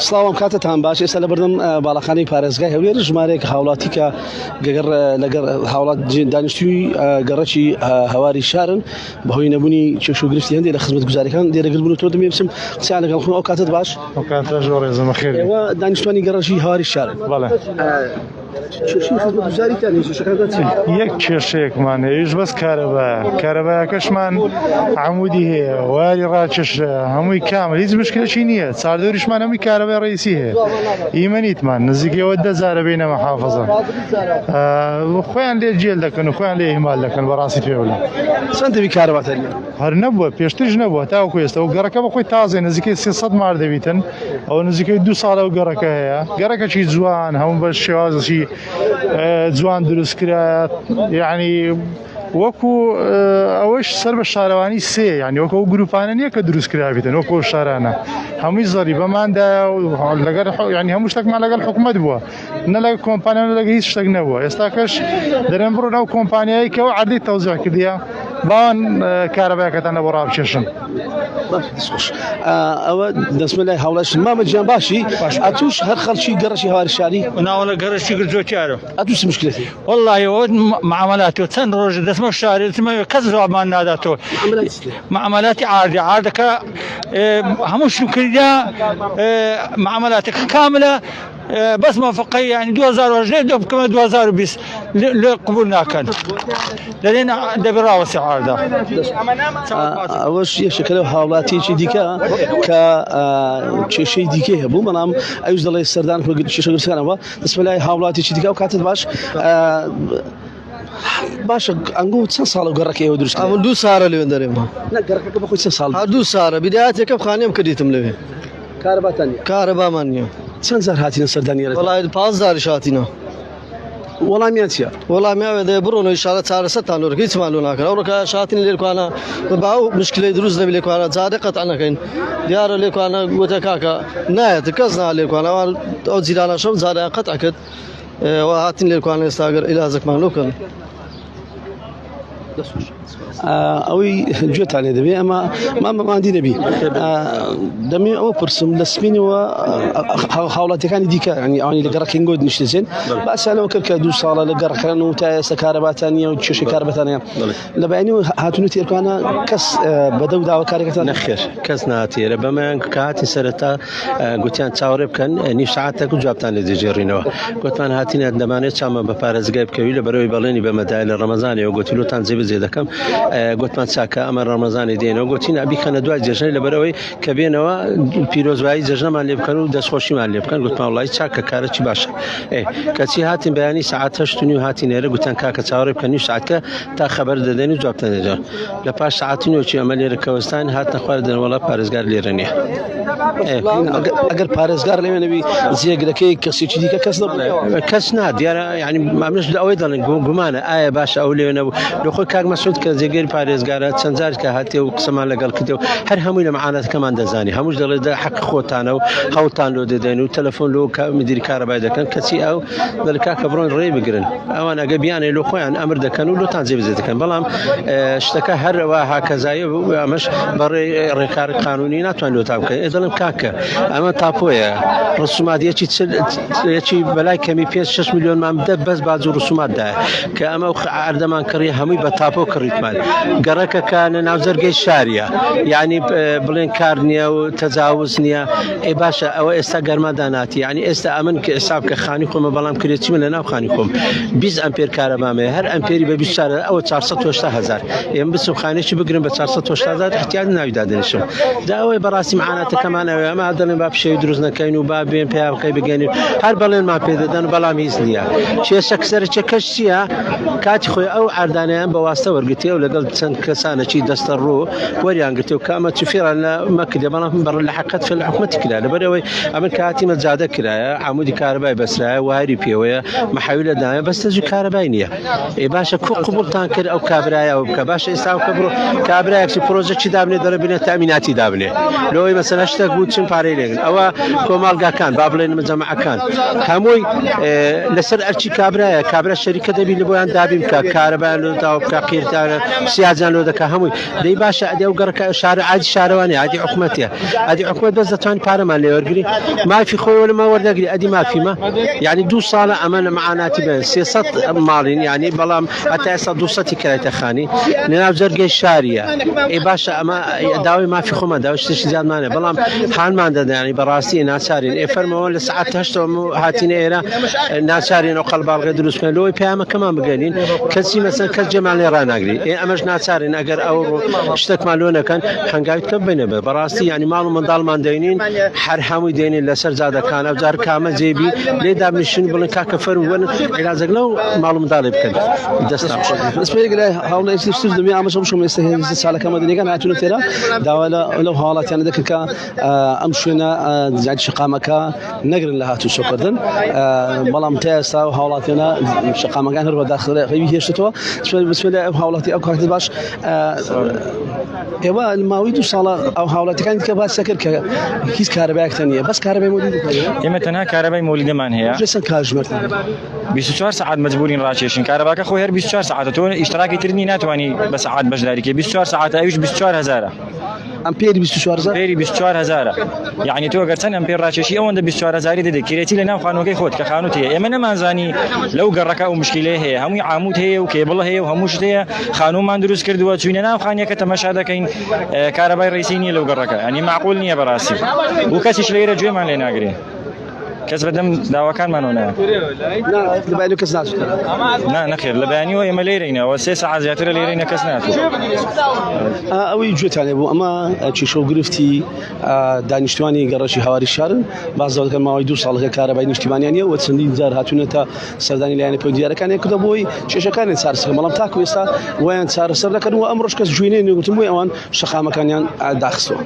سڵاوم کاتتان باش ئێستا لە بەردەم باڵەخانەی پارێزگای هەولێر ژمارەیەک هاوڵاتی کە گەگەر لەگەر هاوڵات دانیشتووی گەڕەکی هەواری شارن بەهۆی نەبوونی کێش و گرفتی هەندێک لە خزمەت گوزاریەکان دێرەگرت بوون و تۆ دەمێ بچم قسەیان لەگەڵ خۆم. ئەو کاتت باش؟ ئەو کاتە زۆر ڕێزمە خێر. ئێوە دانیشتوانی گەڕەکی هەواری شارن. بەڵێ. کێشەی خزمەت گوزاریتان هەیە کێشەکانتان چی؟ یەک کێشەیەکمان هەیە بەس کارەبایەکەشمان عەمودی هەیە واری ڕاکێشە هەمووی کامل هیچ مشکلێکی نییە. چاردەوریشمان هەمووی کارەبای ڕئیسی هەیە. ئیمەنیتمان نزیکەوە 10,000 بینە مەحافەزە. خۆیان لێ جێل دەکەن و خۆیان لێ ئیهمال دەکەن بەڕاستی پێ بڵێم. چەندەوی کارەباتان هەیە؟ هەر نەبووە پێشترش نەبووە تاوەکو ئێستا و گەڕەکە بەخۆی تازە نزیکەی 300 مار دەبیتن. ئەو نزیکەی 2 ساڵە و گەڕەکە هەیە. گەڕەکەکی جوان هەموو بە شێوازی جوان دروست کرایە یعنی وەکو ئەوەش سەر بە شارەوانی سێ یعنی وەکو ئەو گروپانە نییە کە دروست کرابێتن وەکو شارانە هەمووی زەری بەماندا لەگەر ینی هەموو شتێکمان لەگەڵ حکومەت بووە نە لە کۆمپانیان لەگە هیچ شتێک نەبووە. ئێستا کەش دەرێن بڕۆ ناو کۆمپانیایی کەەوە عەردەی تەوزیع کردیە باوان کارەبایەکەتانە بۆ ڕابکێشن. ئەوە دەستمە لای هاوڵاش مامە گیان باشی ئەتوش هەر خەڵکی گەڕەکی هەواری شاری ناوەڵە گەڕەشی زۆرتیارە ئەتوش مشکلەتی والله ئەوە معاملاتەوە چەند ڕۆژە دەستمە شارێتمە کەس ڕابمان ناداتەوە معاملاتی عاردەکە هەموو شوکردیا معاملاتەکە کاملە بس موافقة يعني 2020 دوب كما 2020 لقبول ناكن لين دبر راوس عارضة أوش يشكله حالاتي شيء ديكا كشيء ديكه بو منام أيش ضل السردان فوق شيء غير سكانه بسم الله حالاتي شيء ديكا وكاتب باش أنقول 2 سال وقرك إيه ودرس أول 2 سال اللي ندريمه لا قرك بخوي 2 سال 2 سال بداية كيف خانيم كديتم له كهرباء ثانية كهرباء مانية چند زار هاتين السردانية والله 5000 شاتينا والله مياتيا والله ما ده برونو إشارة صار 6 نور كيس مالونا كنا ورك شاتين اللي كنا باو مشكلة دروز نبي اللي كنا زاد قطعنا كين ديار اللي كنا قوة كاكا نهاية كزنا اللي كنا أو زيدانا شو زاد قطع كد وهاتين اللي كنا يستاجر إلى هذاك مالوكن أوي جوت عليه دبي أما ما عندي نبي دمي أو برسم لسمين وحاولت كان ديك يعني لقركين جود نشتزين بس أنا وكر كدو صالة لقركان وتاس كهرباء ثانية وتشوش كهرباء ثانية لبعني هاتوني تيركو أنا كس بدو دعوة كاركة نخير كس ناتي ربما كهاتي سرتا قلت أنا تصورب كان نفسعتك وجابتان لديجرينه قلت أنا هاتيني الدمانة شام ببارز جايب كويلة بروي باليني بمدائل رمضان وقلت له تنزيب زي ذكم قلت ما تساكا أمر رمضان دينه وقلت أبي كان دواء جشن لبروي كبينه بيروز واي جشن ما اللي بكانوا دس خوشي ما اللي بكان قلت ما والله تساكا كارتش باشا كتي هاتين بياني ساعات هشتوني هاتين هرب قلت أنا كاكا تصورب كان ساعتها تا خبر ددني جوابتنا نجار لباش ساعتين وشي عملي ركوستان هات نخوار دن والله بارزقار ليرني أجر بارزقار اللي نبي زيق لكي كسي كذي كس ناد يعني ما بنش أويدا جمانة باشا أولي لو خو كاك مسعود كزيجير باريزقارات سنزار كهاتي وقسمان لقال كده هر همينا معانا كمان دزاني هموش دل حق خوتانا وخوتان لو ددين وتلفون لو مدير كهرباء ده كان كسي أو ذلك كبرون ريب جرن أو أنا جبياني لو خوان أمر ده كانوا لو تنزيب زي ده كان بلام اشتكى هر وهكذا مش بري ركار قانوني ناتوان لو تابك إذا لم كاكا أما تابويا رسومات يشي بلاي كمي 5-6 مليون ما مدب بس بعض الرسومات ده كأما عردمان كريه همي بتابو كريتمان قرك كان ناوزر جيش شارية يعني بلين كارنيا وتجاوزنيا إيه باشا أو استقر مداناتي يعني استأمن كحساب كخانيكم بلام كريتي من أنا وخانيكم 20 أمبير كهرباء هر أمبيري ببيشتر أو 480,000 يعني بس خانيش بقرن ب 480,000 احتياج ناويدادنشم ده أو براسي معنا كمان ما هذا باب شيء دروزنا كينو بابين بيا كي بيجاني هر بلين ما بيددن بلام يزنيا شيء شكسر شكشيا كاتي خوي أو عردانيان بواسطة ورقتي ولا قلت سن كسانة شيء دسترو وريان قلت وكامة تفير أنا ما كده ما نبر اللي حقت في الحكومة كلا لبروي أمن كاتي متزادة كلا عمودي كهرباء بس لا وهاري بيويا محاولة دايم بس تجي كهربائية إيه باشا كو قبول تانكر أو كابرايا أو كباشا إستاو كبرو كابرايا كسي بروجة شيء دابني ضربنا تأميناتي دابني لو مثلا اشتاق بود شن باريلين أو كومال كان بابلين مجمع كان هموي لسر أرشي كابرايا الشركة دبي اللي بوان دابيم كهرباء لو تاو كقير سیاجان لۆ دەکا هەمووی دەی باشە ئەدێ و گەڕەکە شارە عادی شارەوانی عادی حکومەتیە ئەدی حکومەت بەس دەتوانێت پارەمان لێ وەرگری مافی خۆی وەرمە وەردەگری ئەدی مافیمە یعنی 2 ساڵە ئەمە لە معاناتی بێن 300 ماڵین یعنی بەڵام هەتا ئێستا 200 کرایتە خانی لەناو جەرگەی شاریە ئێ باشە ئەمە داوای مافی خۆمە داوای شتێکی زیادمانە بەڵام حالمان دەدا ینی بەڕاستی ناچارین ئێ فەرمەوە لە سعات 8 هاتینە ئێرە ناچارین ئەو قەڵباڵغی دروستکەن لەوەی پەیامەکەمان بگەنین کەسی مەسەن کەس جێمان لێ ڕاناگری ئێ ئەمەش ناچارین ئەگەر ئەو شتێکمان لۆ نەکەن هەنگاویت کەم بینە بێ بەڕاستی ینی ماڵ و منداڵمان دەینین هەر هەمووی دێنین لەسەر جادەکانە و جار کامە جێبی لێ دابنیشن بڵێن کاکە فەرمو بن علاجێک لەو ماڵ و منداڵی بکەن دەست سپێک لە هەوڵی شتر دەمێ ئەمەش بشم ئێستا ساڵەکەمە دنیەکان هاتوونە تێرە داوا لەو هاوڵاتیانە دەکەن کە ئەم شوێنە جاتی شقامەکە نەگرن لە هاتوو شۆکردن بەڵام تا ئێستا و هاوڵاتیانە شقامەکان هەر بەداخل ڕێوی هێشتەوە بسپێ لە هاوڵاتی ئەو کاتە باش ئێوە ماوەی 2 ساڵە ئەو هاوڵاتەکانی کە باس کرد کە هیچ کارەبایەکتان نییە بەس کارەبای مۆلی ئێمە تەنها کارەبای مۆلیدەمان هەیە چەند کاتژمێرتان 24 ساعت مجبورین ڕاکێشین کارەباکە خۆی هەر 24 ساعتە تۆ ئیشتراکی ترنی ناتوانانی بە ساعت بەشداریکە 24 ساعت ئەویش 24000 ئەمپێری 24000 پێری 24000 یعنی تۆ گەر چەند ئەمپێر ڕاکێشی ئەوەندە 24000 دەدەیت کێرێتی لە ناو خانووەکەی خۆت کە خانووت هەیە ئێمە نەمانزانی لەو گەڕەکە و مشکلەیە هەیە هەمووی عامود هەیە و کێبڵ هەیە و هەموو شت هەیە خانوومان دروست کردووە چوینە ناو خانیەکە تەماشا دەکەین کارەبای ڕیسی نییە لەو گەڕەکە ئەنی معقول نییە بەڕاستی و کەسیش لێرە گوێمان لێ ناگرێ کەس بەدەم داواکانمانەوە لەبایانی کەس ناچێت نەخێر لە بەیانیەوە ئێمە لێرەینەوە 3 ساعت زیاترە لێرەینە کەس ناتوێت ئەوەی گوێتانێ بوو ئەمە چیشە و گرفتی دانیشتوانی گەڕەشی هاواری شارن باز دەکەن ماوەی 2 ساڵەکە کارەبای نیشتیمانیانە و چەندین جار هاتوونەتە سەردانی لایەنی پۆی دیارەکانی کە بۆی کێشەکانی چارەسەر بەڵام تاکو ئێستا ویان چارەسەر دەکەن و ئەمڕۆژ کەس جوێنێ نێگوتم بۆی ئەوان شەقامەکانیان داخستەوە